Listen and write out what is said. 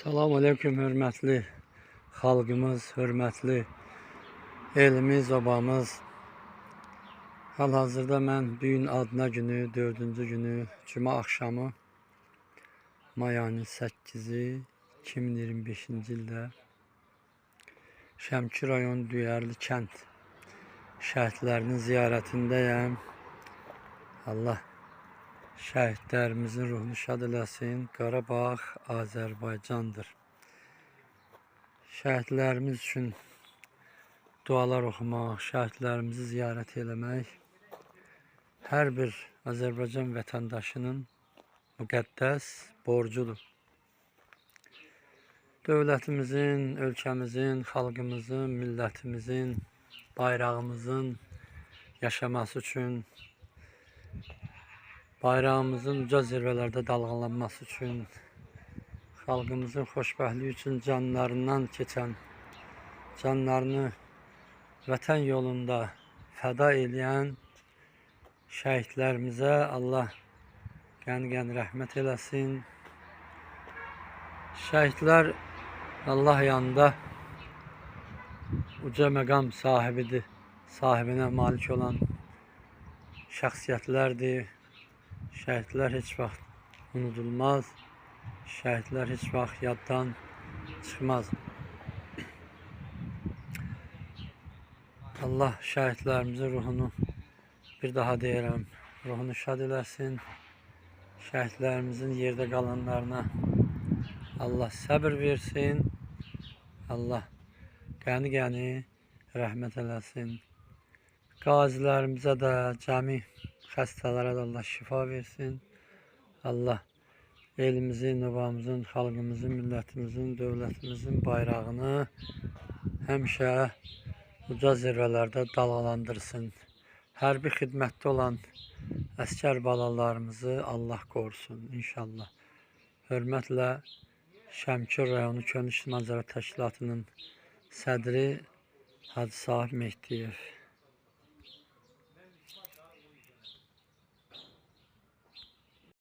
Salam aleyküm hörmətli xalqımız, hörmətli elimiz, obamız. Hal-hazırda mən bu gün adına günü, 4-cü günü, cuma axşamı may ayının 8-i 2025-ci ildə Şəmkir rayon Düyərli kənd şəhidlərinin ziyarətindəyəm. Allah şəhidlərimizin ruhunu şad eləsin. Qarabağ Azərbaycandır. Şəhidlərimiz üçün dualar oxumaq, şəhidlərimizi ziyarət eləmək hər bir Azərbaycan vətəndaşının müqəddəs borcudur. Dövlətimizin, ölkəmizin, xalqımızın, millətimizin, bayrağımızın yaşaması üçün, bayrağımızın uca zirvələrdə dalğalanması üçün, xalqımızın xoşbəxtliyi üçün canlarından keçən, canlarını vətən yolunda fəda eləyən şəhidlərimizə Allah qəni-qəni rəhmət eləsin. Şəhidlər Allah yanında uca məqam sahibidir, sahibinə malik olan şəxsiyyətlərdir. Şəhidlər heç vaxt unudulmaz, şəhidlər heç vaxt yaddan çıxmaz. Allah şəhidlərimizin ruhunu, bir daha deyirəm, ruhunu şad eləsin. Şəhidlərimizin yerdə qalanlarına Allah səbir versin. Allah qəni-qəni rəhmət eləsin. Qazilərimizə də, cəmi xəstələrə də Allah şifa versin. Allah elimizin, obamızın, xalqımızın, millətimizin, dövlətimizin bayrağını həmişə uca zirvələrdə dalğalandırsın. Hərbi xidmətdə olan əskər balalarımızı Allah qorusun inşallah. Hörmətlə Şəmkir rayonu Könül İctimai Nəzarət Təşkilatının sədri Hacı Sahib Mehdiyev.